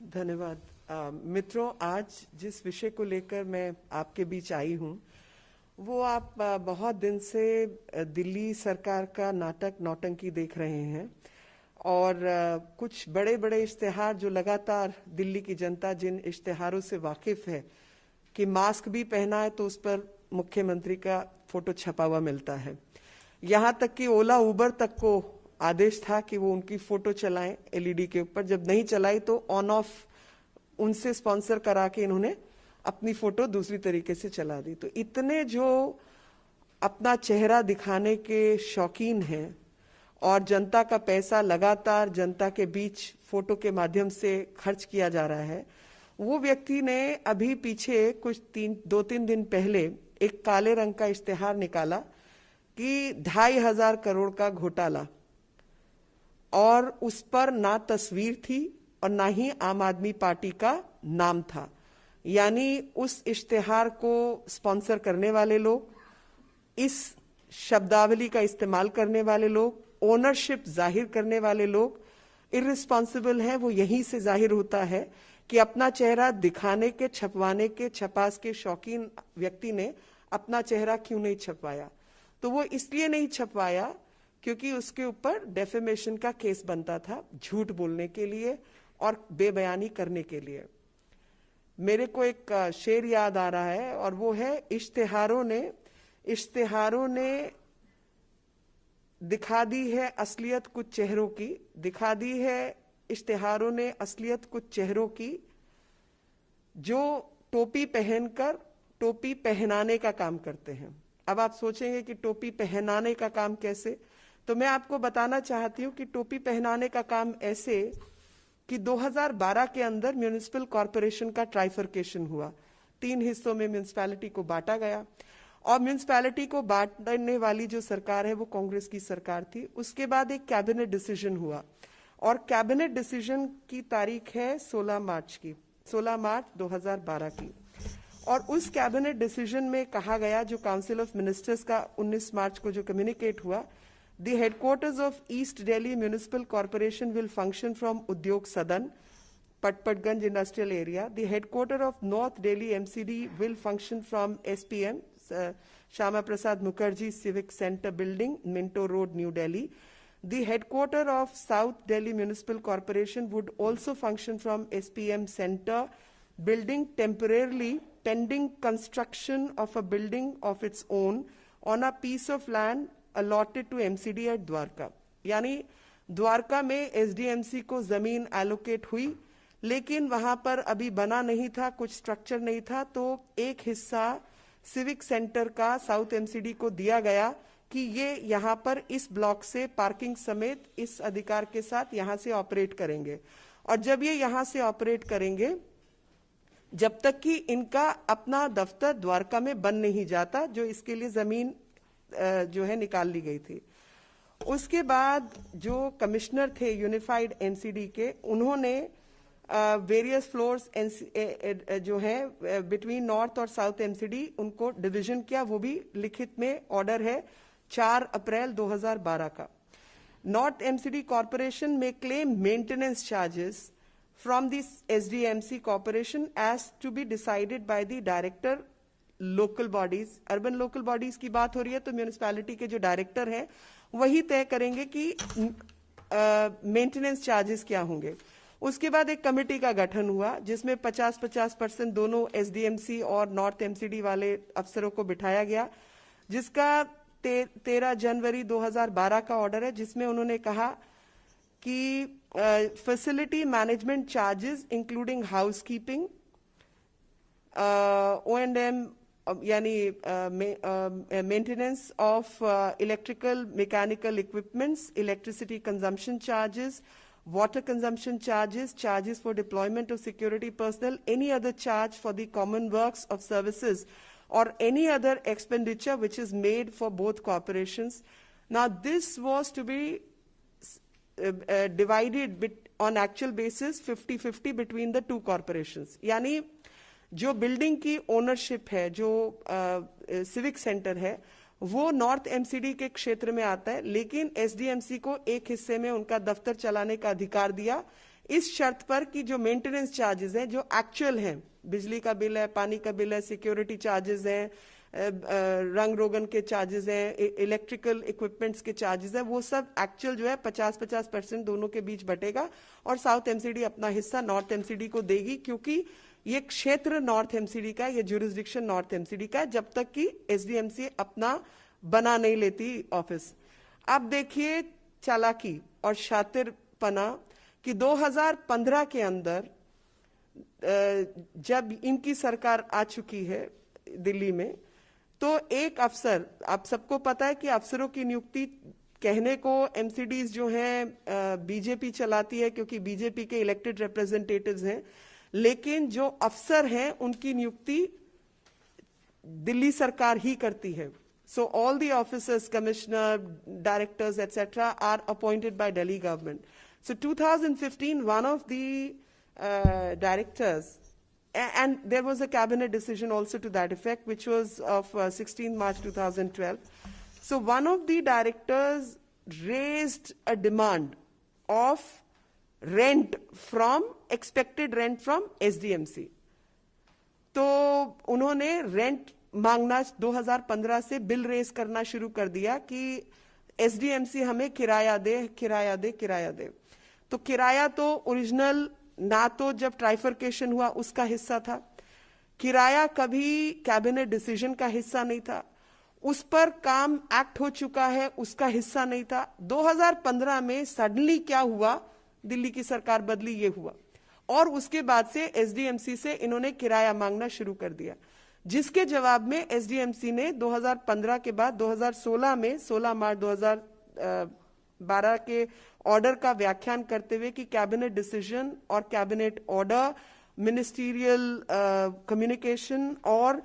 धन्यवाद। मित्रों, आज जिस विषय को लेकर मैं आपके बीच आई हूँ वो आप बहुत दिन से दिल्ली सरकार का नाटक नौटंकी देख रहे हैं और कुछ बड़े बड़े इश्तिहार जो लगातार दिल्ली की जनता जिन इश्तिहारों से वाकिफ है कि मास्क भी पहना है तो उस पर मुख्यमंत्री का फोटो छपा हुआ मिलता है। यहाँ तक कि ओला उबर तक को आदेश था कि वो उनकी फोटो चलाएं एलईडी के ऊपर, जब नहीं चलाई तो ऑन ऑफ उनसे स्पॉन्सर करा के इन्होंने अपनी फोटो दूसरी तरीके से चला दी। तो इतने जो अपना चेहरा दिखाने के शौकीन हैं और जनता का पैसा लगातार जनता के बीच फोटो के माध्यम से खर्च किया जा रहा है, वो व्यक्ति ने अभी पीछे कुछ 2-3 दिन पहले एक काले रंग का इश्तिहार निकाला कि 2,500 करोड़ का घोटाला, और उस पर ना तस्वीर थी और ना ही आम आदमी पार्टी का नाम था। यानी उस इश्तिहार को स्पॉन्सर करने वाले लोग, इस शब्दावली का इस्तेमाल करने वाले लोग, ओनरशिप जाहिर करने वाले लोग इर्रिस्पॉन्सिबल हैं। वो यहीं से जाहिर होता है कि अपना चेहरा दिखाने के, छपवाने के, छपास के शौकीन व्यक्ति ने अपना चेहरा क्यों नहीं छपवाया। तो वो इसलिए नहीं छपवाया क्योंकि उसके ऊपर डेफेमेशन का केस बनता था, झूठ बोलने के लिए और बेबयानी करने के लिए। मेरे को एक शेर याद आ रहा है और वो है, इश्तिहारों ने दिखा दी है असलियत कुछ चेहरों की, दिखा दी है इश्तिहारों ने असलियत कुछ चेहरों की, जो टोपी पहनकर टोपी पहनाने का काम करते हैं। अब आप सोचेंगे कि टोपी पहनाने का काम कैसे, तो मैं आपको बताना चाहती हूं कि टोपी पहनाने का काम ऐसे कि 2012 के अंदर म्युनिसिपल कॉरपोरेशन का ट्राइफर्केशन हुआ। 3 हिस्सों में म्युनिसिपैलिटी को बांटा गया और म्युनिसिपैलिटी को बांटने वाली जो सरकार है वो कांग्रेस की सरकार थी। उसके बाद एक कैबिनेट डिसीजन हुआ और कैबिनेट डिसीजन की तारीख है 16 मार्च 2012 की। और उस कैबिनेट डिसीजन में कहा गया, जो काउंसिल ऑफ मिनिस्टर्स का 19 मार्च को जो कम्युनिकेट हुआ, The headquarters of East Delhi Municipal Corporation will function from Udyog Sadan, Patpatganj Industrial Area. The headquarters of North Delhi MCD will function from SPM, Shama Prasad Mukherjee Civic Center Building, Minto Road, New Delhi. The headquarters of South Delhi Municipal Corporation would also function from SPM Center Building temporarily pending construction of a building of its own on a piece of land allotted to MCD at Dwarka. यानी द्वारका में SDMC को जमीन allocate हुई, लेकिन वहां पर अभी बना नहीं था, कुछ स्ट्रक्चर नहीं था, तो एक हिस्सा सिविक सेंटर का साउथ एमसीडी को दिया गया कि ये यहाँ पर इस ब्लॉक से पार्किंग समेत इस अधिकार के साथ यहाँ से ऑपरेट करेंगे। और जब ये यहाँ से ऑपरेट करेंगे, जब तक कि इनका अपना दफ्तर द्वारका में बन नहीं जाता, जो इसके लिए जमीन जो है निकाल ली गई थी। उसके बाद जो कमिश्नर थे यूनिफाइड एमसीडी के, उन्होंने वेरियस फ्लोर्स जो है बिटवीन नॉर्थ और साउथ एमसीडी उनको डिवीजन किया। वो भी लिखित में ऑर्डर है 4 अप्रैल 2012 का। नॉर्थ एमसीडी कॉर्पोरेशन में claim maintenance charges from this SDMC corporation as to be decided by the director local bodies. Urban local bodies की बात हो रही है तो म्यूनिसिपैलिटी के जो डायरेक्टर हैं वही तय करेंगे कि मेंटेनेंस चार्जेस क्या होंगे। उसके बाद एक कमेटी का गठन हुआ जिसमें 50-50% दोनों एसडीएमसी और नॉर्थ एमसीडी वाले अफसरों को बिठाया गया, जिसका 13 जनवरी 2012 का ऑर्डर है, जिसमें उन्होंने कहा कि facility management charges including housekeeping, O&M यानी maintenance of electrical mechanical equipments, electricity consumption charges, water consumption charges, charges for deployment of security personnel, any other charge for the common works of services, or any other expenditure which is made for both corporations. Now, this was to be divided on actual basis 50-50 between the two corporations. यानी जो building की ownership है, जो civic centre है, वो north MCD के क्षेत्र में आता है, लेकिन एसडीएमसी को एक हिस्से में उनका दफ्तर चलाने का अधिकार दिया, इस शर्त पर कि जो मेंटेनेंस चार्जेस हैं, जो एक्चुअल हैं, बिजली का बिल है, पानी का बिल है, सिक्योरिटी चार्जेस हैं, रंग रोगन के चार्जेस हैं, इलेक्ट्रिकल इक्विपमेंट्स के चार्जेस हैं, वो सब एक्चुअल जो है 50-50% दोनों के बीच बटेगा और साउथ एमसीडी अपना हिस्सा नॉर्थ एमसीडी को देगी, क्योंकि ये क्षेत्र नॉर्थ एमसीडी का है, ये ज्यूरिसडिक्शन नॉर्थ एमसीडी का है, जब तक कि एसडीएमसी अपना बना नहीं लेती ऑफिस। अब देखिए चालाकी और शातिरपना कि 2015 के अंदर जब इनकी सरकार आ चुकी है दिल्ली में, तो एक अफसर, आप सबको पता है कि अफसरों की नियुक्ति कहने को एमसीडीज जो हैं बीजेपी चलाती है, क्योंकि बीजेपी के इलेक्टेड रिप्रेजेंटेटिव्स हैं, लेकिन जो अफसर हैं उनकी नियुक्ति दिल्ली सरकार ही करती है। So all the officers, commissioner, directors, etc., are appointed by Delhi government. So 2015, one of the directors, and there was a cabinet decision also to that effect, which was of 16 March 2012. So one of the directors raised a demand of expected rent from SDMC. तो उन्होंने rent मांगना 2015 से bill raise करना शुरू कर दिया कि SDMC हमें किराया दे। तो किराया तो ओरिजिनल ना तो जब ट्राइफरकेशन हुआ उसका हिस्सा था, किराया कभी कैबिनेट डिसीजन का हिस्सा नहीं था, उस पर काम एक्ट हो चुका है उसका हिस्सा नहीं था। 2015 में सडनली क्या हुआ, दिल्ली की सरकार बदली, ये हुआ, और उसके बाद से एसडीएमसी से इन्होंने किराया मांगना शुरू कर दिया, जिसके जवाब में एसडीएमसी ने 2015 के बाद 2016 में 16 मार्च 2012 के ऑर्डर का व्याख्यान करते हुए कि कैबिनेट डिसीजन और कैबिनेट ऑर्डर, मिनिस्टीरियल कम्युनिकेशन और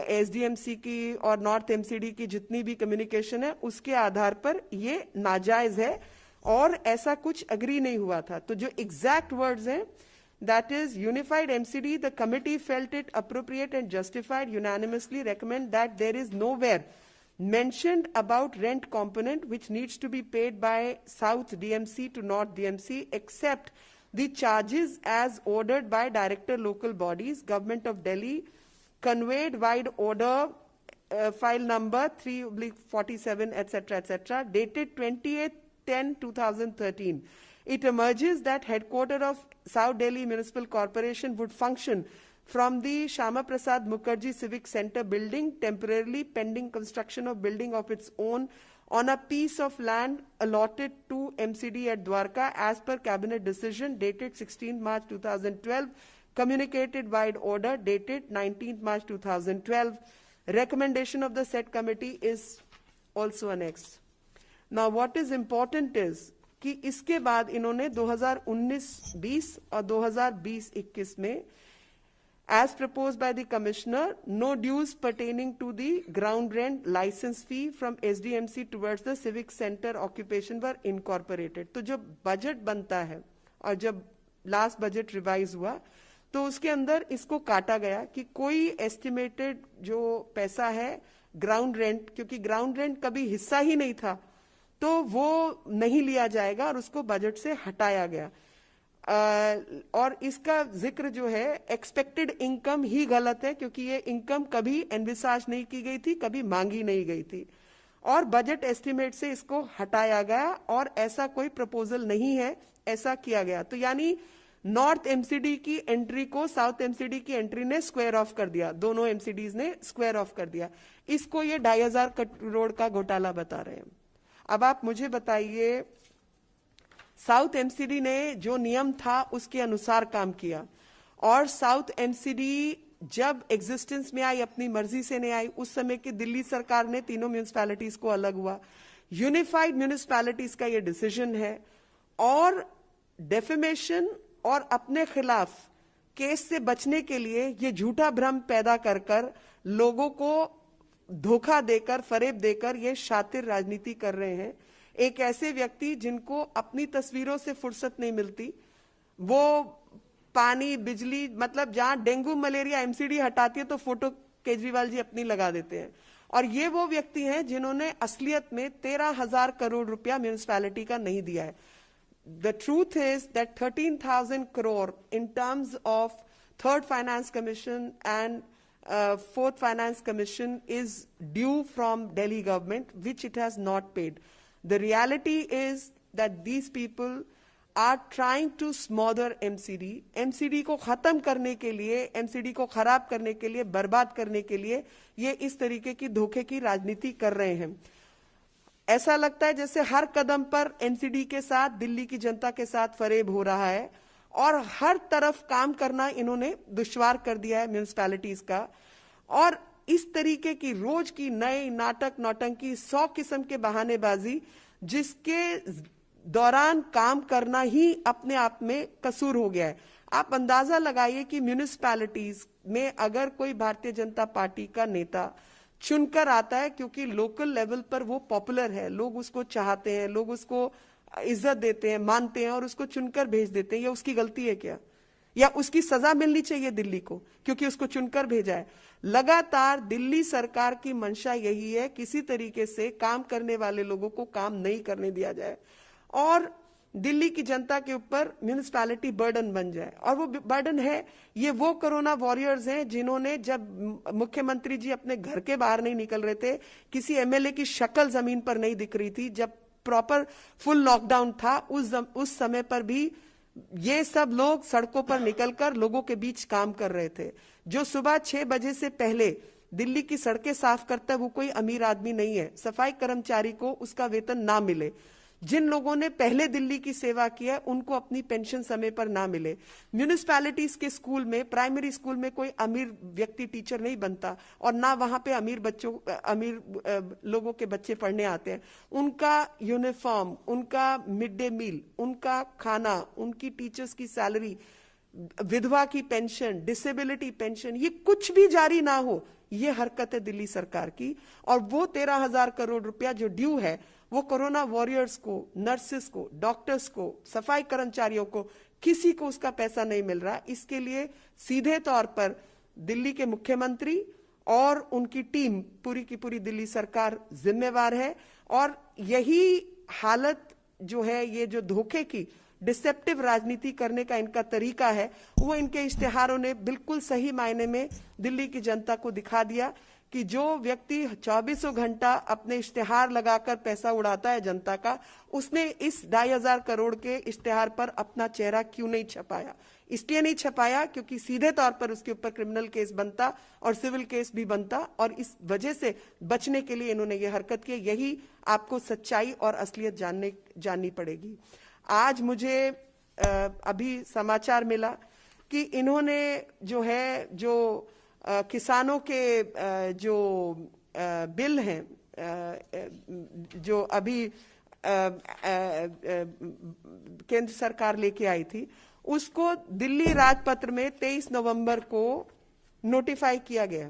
एसडीएमसी की और नॉर्थ एमसीडी की जितनी भी कम्युनिकेशन है उसके आधार पर ये नाजायज है और ऐसा कुछ अग्री नहीं हुआ था। तो जो एग्जैक्ट वर्ड्स हैं, that is unified MCD, the committee felt it appropriate and justified unanimously recommend that there is nowhere mentioned about rent component which needs to be paid by South DMC to North DMC except the charges as ordered by director local bodies, Government of Delhi, conveyed wide order file number 3/47 etc., dated 28/10/2013. It emerges that headquarters of South Delhi Municipal Corporation would function from the Shama Prasad Mukherjee Civic Center building temporarily pending construction of building of its own on a piece of land allotted to MCD at Dwarka as per cabinet decision dated 16 March 2012, communicated wide order dated 19 March 2012. Recommendation of the said committee is also annexed. Now what is important is कि इसके बाद इन्होंने 2019-20 और 2020-21 में as proposed by the commissioner, no dues pertaining to the ground rent license fee from SDMC towards the civic center occupation were incorporated. तो जब budget बनता है और जब लास्ट बजट रिवाइज हुआ तो उसके अंदर इसको काटा गया कि कोई एस्टिमेटेड जो पैसा है ग्राउंड रेंट, क्योंकि ग्राउंड रेंट कभी हिस्सा ही नहीं था, तो वो नहीं लिया जाएगा और उसको बजट से हटाया गया। और इसका जिक्र जो है एक्सपेक्टेड इनकम ही गलत है, क्योंकि ये इनकम कभी एनविसाज नहीं की गई थी, कभी मांगी नहीं गई थी, और बजट एस्टिमेट से इसको हटाया गया और ऐसा कोई प्रपोजल नहीं है, ऐसा किया गया। तो यानी नॉर्थ एमसीडी की एंट्री को साउथ एमसीडी की एंट्री ने स्क्वायर ऑफ कर दिया, दोनों एमसीडीज ने स्क्वायर ऑफ कर दिया। इसको ये 2500 करोड़ का घोटाला बता रहे हैं। अब आप मुझे बताइए, साउथ एमसीडी ने जो नियम था उसके अनुसार काम किया, और साउथ एमसीडी जब एग्जिस्टेंस में आई, अपनी मर्जी से नहीं आई, उस समय की दिल्ली सरकार ने तीनों म्यूनिसिपैलिटीज को अलग हुआ, यूनिफाइड म्यूनिसिपैलिटीज का ये डिसीजन है, और डेफेमेशन और अपने खिलाफ केस से बचने के लिए ये झूठा भ्रम पैदा कर कर लोगों को धोखा देकर, फरेब देकर ये शातिर राजनीति कर रहे हैं। एक ऐसे व्यक्ति जिनको अपनी तस्वीरों से फुर्सत नहीं मिलती, वो पानी, बिजली, मतलब जहां डेंगू मलेरिया एमसीडी हटाती है तो फोटो केजरीवाल जी अपनी लगा देते हैं, और ये वो व्यक्ति हैं जिन्होंने असलियत में 13,000 करोड़ रुपया म्यूनिसिपैलिटी का नहीं दिया है। the truth is that 13,000 crore in terms of third finance commission and fourth finance commission is due from Delhi government, which it has not paid. The reality is that these people are trying to smother MCD. MCD को खत्म करने के लिए, MCD को खराब करने के लिए, बर्बाद करने के लिए ये इस तरीके की धोखे की राजनीति कर रहे हैं। ऐसा लगता है जैसे हर कदम पर एमसीडी के साथ, दिल्ली की जनता के साथ फरेब हो रहा है और हर तरफ काम करना इन्होंने दुश्वार कर दिया है म्यूनिसिपैलिटीज का। और इस तरीके की रोज की नए नाटक नौटंकी, 100 किस्म के बहानेबाजी, जिसके दौरान काम करना ही अपने आप में कसूर हो गया है। आप अंदाजा लगाइए कि म्यूनिसिपैलिटीज में अगर कोई भारतीय जनता पार्टी का नेता चुनकर आता है, क्योंकि लोकल लेवल पर वो पॉपुलर है, लोग उसको चाहते हैं, लोग उसको इज्जत देते हैं, मानते हैं और उसको चुनकर भेज देते हैं, या उसकी गलती है क्या? या उसकी सजा मिलनी चाहिए दिल्ली को क्योंकि उसको चुनकर भेजा है? लगातार दिल्ली सरकार की मंशा यही है, किसी तरीके से काम करने वाले लोगों को काम नहीं करने दिया जाए और दिल्ली की जनता के ऊपर म्यूनिसिपैलिटी बर्डन बन जाए। और वो बर्डन है, ये वो कोरोना वॉरियर्स हैं जिन्होंने, जब मुख्यमंत्री जी अपने घर के बाहर नहीं निकल रहे थे, किसी एमएलए की शक्ल जमीन पर नहीं दिख रही थी, जब प्रॉपर फुल लॉकडाउन था, उस समय पर भी ये सब लोग सड़कों पर निकलकर लोगों के बीच काम कर रहे थे। जो सुबह 6 बजे से पहले दिल्ली की सड़कें साफ करता है वो कोई अमीर आदमी नहीं है। सफाई कर्मचारी को उसका वेतन ना मिले, जिन लोगों ने पहले दिल्ली की सेवा की है उनको अपनी पेंशन समय पर ना मिले। म्यूनिसिपैलिटीज के स्कूल में, प्राइमरी स्कूल में कोई अमीर व्यक्ति टीचर नहीं बनता और ना वहां पे अमीर लोगों के बच्चे पढ़ने आते हैं। उनका यूनिफॉर्म, उनका मिड डे मील, उनका खाना, उनकी टीचर्स की सैलरी, विधवा की पेंशन, डिसेबिलिटी पेंशन, ये कुछ भी जारी ना हो, ये हरकत है दिल्ली सरकार की। और वो 13,000 करोड़ रुपया जो ड्यू है वो कोरोना वॉरियर्स को, नर्सेस को, डॉक्टर्स को, सफाई कर्मचारियों को, किसी को उसका पैसा नहीं मिल रहा। इसके लिए सीधे तौर पर दिल्ली के मुख्यमंत्री और उनकी टीम, पूरी की पूरी दिल्ली सरकार जिम्मेवार है। और यही हालत जो है, ये जो धोखे की डिसेप्टिव राजनीति करने का इनका तरीका है, वो इनके इश्तिहारों ने बिल्कुल सही मायने में दिल्ली की जनता को दिखा दिया कि जो व्यक्ति 24 घंटा अपने इश्तिहार लगाकर पैसा उड़ाता है जनता का, उसने इस 2,500 करोड़ के इश्तिहार पर अपना चेहरा क्यों नहीं छपाया। इसलिए नहीं छपाया क्योंकि सीधे तौर पर उसके ऊपर क्रिमिनल केस बनता और सिविल केस भी बनता, और इस वजह से बचने के लिए इन्होंने ये हरकत की। यही आपको सच्चाई और असलियत जाननी पड़ेगी। आज मुझे अभी समाचार मिला कि इन्होंने जो है, जो किसानों के जो बिल हैं, जो अभी केंद्र सरकार लेके आई थी, उसको दिल्ली राजपत्र में 23 नवंबर को नोटिफाई किया गया।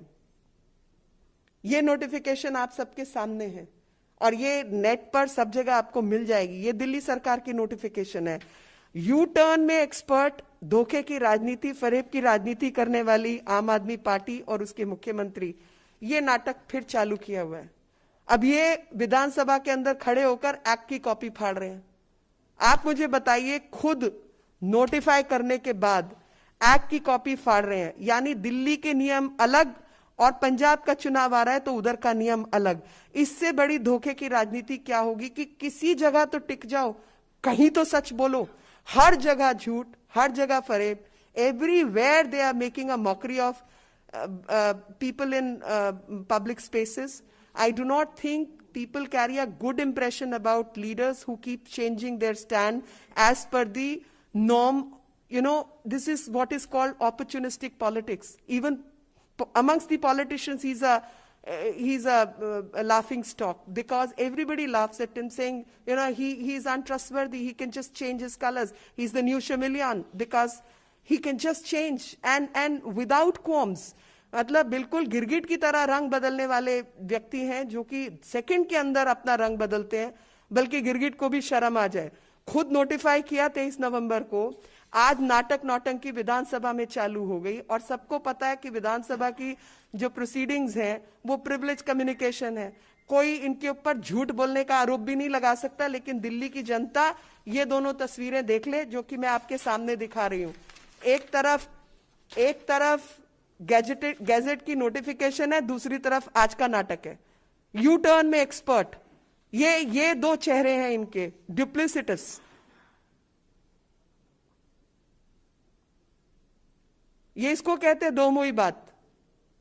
ये नोटिफिकेशन आप सबके सामने है और ये नेट पर सब जगह आपको मिल जाएगी। ये दिल्ली सरकार की नोटिफिकेशन है। यू टर्न में एक्सपर्ट, धोखे की राजनीति, फरेब की राजनीति करने वाली आम आदमी पार्टी और उसके मुख्यमंत्री, ये नाटक फिर चालू किया हुआ है। अब ये विधानसभा के अंदर खड़े होकर एक्ट की कॉपी फाड़ रहे हैं। आप मुझे बताइए, खुद नोटिफाई करने के बाद एक्ट की कॉपी फाड़ रहे हैं, यानी दिल्ली के नियम अलग और पंजाब का चुनाव आ रहा है तो उधर का नियम अलग। इससे बड़ी धोखे की राजनीति क्या होगी कि किसी जगह तो टिक जाओ, कहीं तो सच बोलो। हर जगह झूठ, हर जगह फरेब। Everywhere they are making a mockery of people in public spaces. I do not think people carry a good impression about leaders who keep changing their stand as per the norm. You know, this is what is called opportunistic politics. Even amongst the politicians, he's a laughing stock because everybody laughs at him, saying, you know, he is untrustworthy. He can just change his colors. He's the new chameleon because he can just change and without qualms. मतलब बिल्कुल गिरगिट की तरह रंग बदलने वाले व्यक्ति हैं जो कि सेकंड के अंदर अपना रंग बदलते हैं, बल्कि गिरगिट को भी शर्म आ जाए। खुद नोटिफाई किया 23 नवंबर को। आज नाटक नौटंकी विधानसभा में चालू हो गई और सबको पता है कि विधानसभा की जो प्रोसीडिंग्स हैं वो प्रिविलेज कम्युनिकेशन है। कोई इनके ऊपर झूठ बोलने का आरोप भी नहीं लगा सकता, लेकिन दिल्ली की जनता ये दोनों तस्वीरें देख ले जो कि मैं आपके सामने दिखा रही हूं। एक तरफ गैजेट की नोटिफिकेशन है, दूसरी तरफ आज का नाटक है। यू टर्न में एक्सपर्ट, ये दो चेहरे हैं इनके, डुप्लिसिटस। ये इसको कहते हैं दो मुई बात,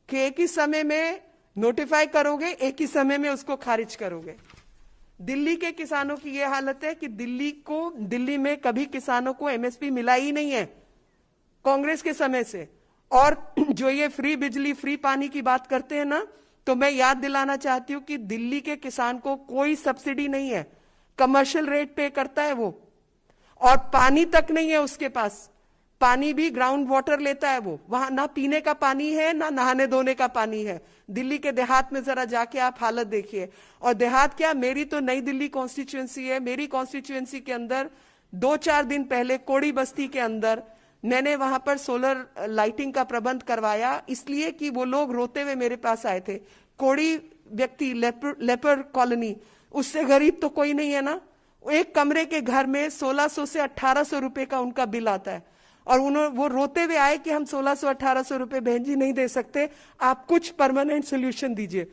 कि एक ही समय में नोटिफाई करोगे, एक ही समय में उसको खारिज करोगे। दिल्ली के किसानों की यह हालत है कि दिल्ली में कभी किसानों को एमएसपी मिला ही नहीं है कांग्रेस के समय से। और जो ये फ्री बिजली फ्री पानी की बात करते हैं ना, तो मैं याद दिलाना चाहती हूं कि दिल्ली के किसान को कोई सब्सिडी नहीं है, कमर्शियल रेट पे करता है वो, और पानी तक नहीं है उसके पास। पानी भी ग्राउंड वाटर लेता है वो, वहां ना पीने का पानी है ना नहाने धोने का पानी है। दिल्ली के देहात में जरा जाके आप हालत देखिए। और देहात क्या, मेरी तो नई दिल्ली कॉन्स्टिट्यूएंसी है, मेरी कॉन्स्टिट्यूएंसी के अंदर 2-4 दिन पहले कोड़ी बस्ती के अंदर मैंने वहां पर सोलर लाइटिंग का प्रबंध करवाया, इसलिए कि वो लोग रोते हुए मेरे पास आए थे। कोड़ी व्यक्ति, लेपर कॉलोनी, उससे गरीब तो कोई नहीं है ना। एक कमरे के घर में 1600 से 1800 रुपए का उनका बिल आता है, और वो रोते हुए आए कि हम 1600-1800 रुपए बहन जी नहीं दे सकते, आप कुछ परमानेंट सोल्यूशन दीजिए।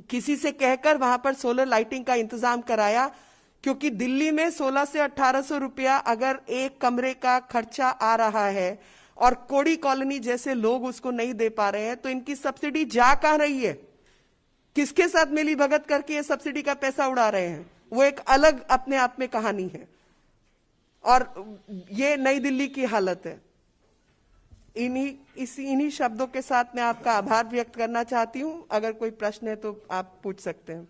किसी से कहकर वहां पर सोलर लाइटिंग का इंतजाम कराया, क्योंकि दिल्ली में 1600 से 1800 रुपया अगर एक कमरे का खर्चा आ रहा है और कोड़ी कॉलोनी जैसे लोग उसको नहीं दे पा रहे हैं, तो इनकी सब्सिडी जा कहां रही है? किसके साथ मिली भगत करके ये सब्सिडी का पैसा उड़ा रहे हैं? वो एक अलग अपने आप में कहानी है। और ये नई दिल्ली की हालत है। इन्हीं शब्दों के साथ मैं आपका आभार व्यक्त करना चाहती हूं। अगर कोई प्रश्न है तो आप पूछ सकते हैं।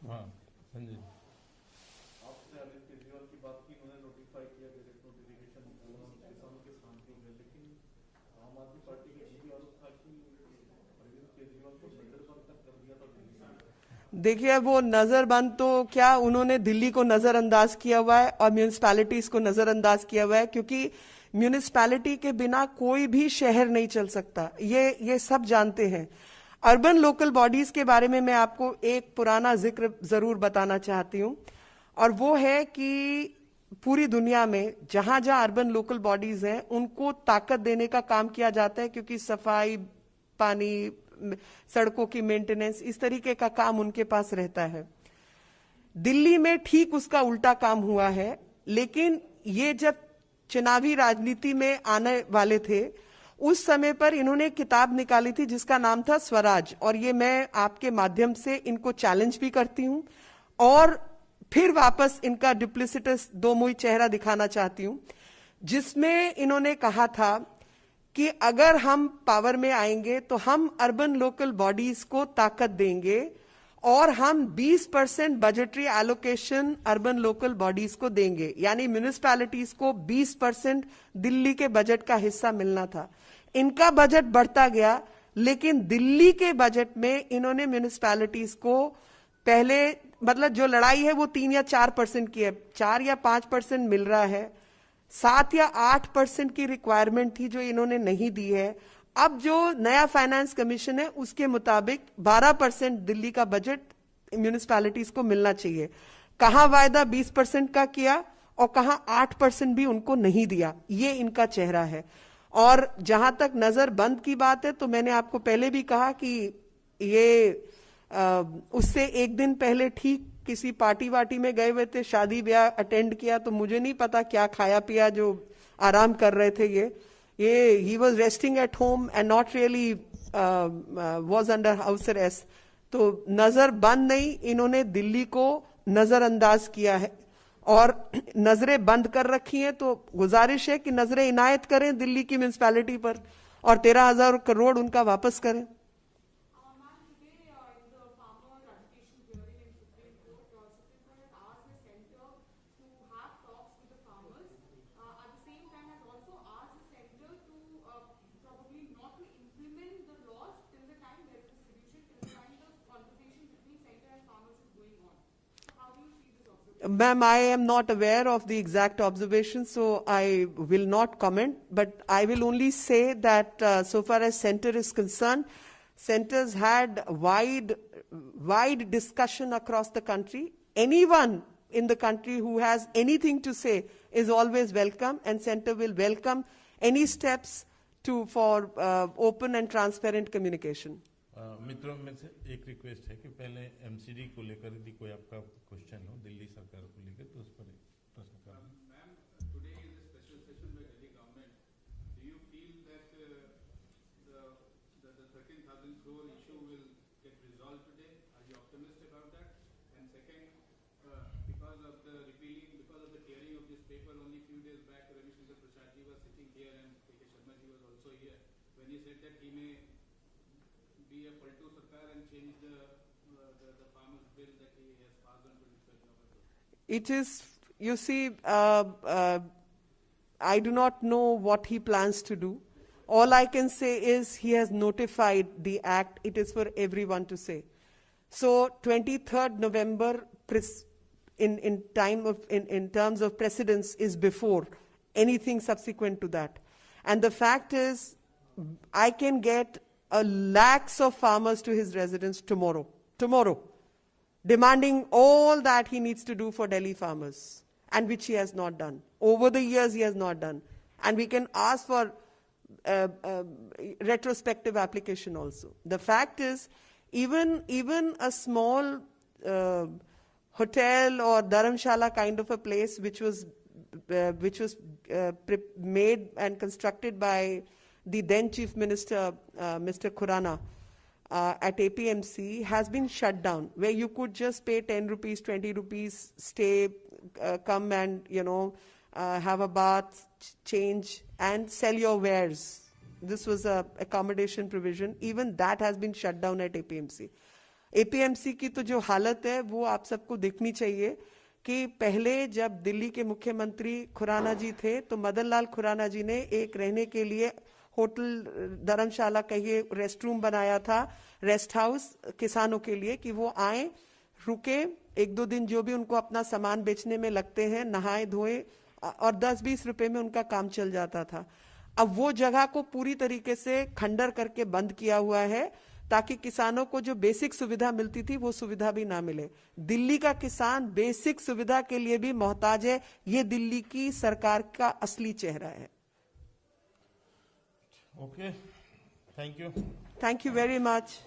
हाँ, संजय। आपने अमित केजरीवाल की बात की, उन्होंने नोटिफाई किया डायरेक्ट नोटिफिकेशन किसानों के शांति में, लेकिन आम आदमी पार्टी का यही आरोप था कि अरविंद केजरीवाल को नजरबंद तक कर दिया था दिल्ली से। देखिए, वो नजरबंद तो क्या, उन्होंने दिल्ली को नजरअंदाज किया हुआ है और म्यूनिसपैलिटीज को नजरअंदाज किया हुआ है, क्योंकि म्यूनिसपैलिटी के बिना कोई भी शहर नहीं चल सकता। ये सब जानते हैं। अर्बन लोकल बॉडीज के बारे में मैं आपको एक पुराना जिक्र जरूर बताना चाहती हूं, और वो है कि पूरी दुनिया में जहां जहां अर्बन लोकल बॉडीज हैं उनको ताकत देने का काम किया जाता है, क्योंकि सफाई, पानी, सड़कों की मेंटेनेंस, इस तरीके का काम उनके पास रहता है। दिल्ली में ठीक उसका उल्टा काम हुआ है। लेकिन ये जब चुनावी राजनीति में आने वाले थे, उस समय पर इन्होंने किताब निकाली थी जिसका नाम था स्वराज, और ये मैं आपके माध्यम से इनको चैलेंज भी करती हूं, और फिर वापस इनका डुप्लिसिटस दो मुई चेहरा दिखाना चाहती हूं, जिसमें इन्होंने कहा था कि अगर हम पावर में आएंगे तो हम अर्बन लोकल बॉडीज को ताकत देंगे, और हम 20% budgetary allocation urban local bodies को देंगे, यानी म्यूनिसपैलिटीज को 20% दिल्ली के बजट का हिस्सा मिलना था। इनका बजट बढ़ता गया, लेकिन दिल्ली के बजट में इन्होंने म्यूनिसपैलिटीज को पहले, मतलब जो लड़ाई है वो 3 या 4% की है, 4 या 5% मिल रहा है। 7 या 8% की रिक्वायरमेंट थी जो इन्होंने नहीं दी है। अब जो नया फाइनेंस कमीशन है उसके मुताबिक 12% दिल्ली का बजट म्यूनिसपैलिटीज को मिलना चाहिए। कहां वायदा 20% का किया और कहां 8% भी उनको नहीं दिया। ये इनका चेहरा है। और जहां तक नजर बंद की बात है, तो मैंने आपको पहले भी कहा कि ये उससे एक दिन पहले ठीक किसी पार्टी वार्टी में गए हुए थे, शादी ब्याह अटेंड किया, तो मुझे नहीं पता क्या खाया पिया जो आराम कर रहे थे। ये he was resting at home and not really was under house arrest. तो नजर बंद नहीं, इन्होंने दिल्ली को नजरअंदाज किया है और नजरें बंद कर रखी हैं। तो गुजारिश है कि नजरें इनायत करें दिल्ली की म्यूनिसपैलिटी पर और 13,000 करोड़ उनका वापस करें। Ma'am, I am not aware of the exact observation, so I will not comment. But I will only say that so far as center is concerned, centers had wide discussion across the country. Anyone in the country who has anything to say is always welcome, and center will welcome any steps for open and transparent communication. मित्रों में से एक request है कि पहले MCD को लेकर यदि कोई आपका क्वेश्चन हो दिल्ली सरकार को लेकर तो उस पर प्रश्न करें. Ma'am, today is a special session by Delhi government. Do you feel that the 13,000 crore issue will get resolved today? Are you optimistic about that? And second, because of the tearing of this paper only a few days back, Ravi Shankar Prasad ji was sitting here and K.K. Sharma ji was also here. When he said that he may be a Paltu Sarkar and change the farmers' bill that he has passed on 23rd November. It is, you see, I do not know what he plans to do. All I can say is he has notified the act. It is for everyone to say. So 23rd November in terms of precedence is before anything subsequent to that. And the fact is, I can get lakhs of farmers to his residence tomorrow, demanding all that he needs to do for Delhi farmers, and which he has not done. Over the years, he has not done. And we can ask for retrospective application also. The fact is, even a small hotel or dharamshala kind of a place which was made and constructed by the then Chief Minister, Mr. Khurana, at APMC has been shut down, where you could just pay 10 rupees, 20 rupees, stay, come and, have a bath, change, and sell your wares. This was a accommodation provision. Even that has been shut down at APMC. APMC की तो जो हालत है वो आप सबको देखनी चाहिए कि पहले जब दिल्ली के मुख्यमंत्री खुराना जी थे तो मदन लाल खुराना जी ने एक रहने के लिए होटल धर्मशाला कहिए रेस्ट रूम बनाया था, रेस्ट हाउस किसानों के लिए कि वो आए, रुके, एक दो दिन जो भी उनको अपना सामान बेचने में लगते हैं, नहाए धोए और 10-20 रुपए में उनका काम चल जाता था. अब वो जगह को पूरी तरीके से खंडर करके बंद किया हुआ है ताकि किसानों को जो बेसिक सुविधा मिलती थी वो सुविधा भी ना मिले. दिल्ली का किसान बेसिक सुविधा के लिए भी मोहताज है. ये दिल्ली की सरकार का असली चेहरा है. Okay, thank you. Thank you very much.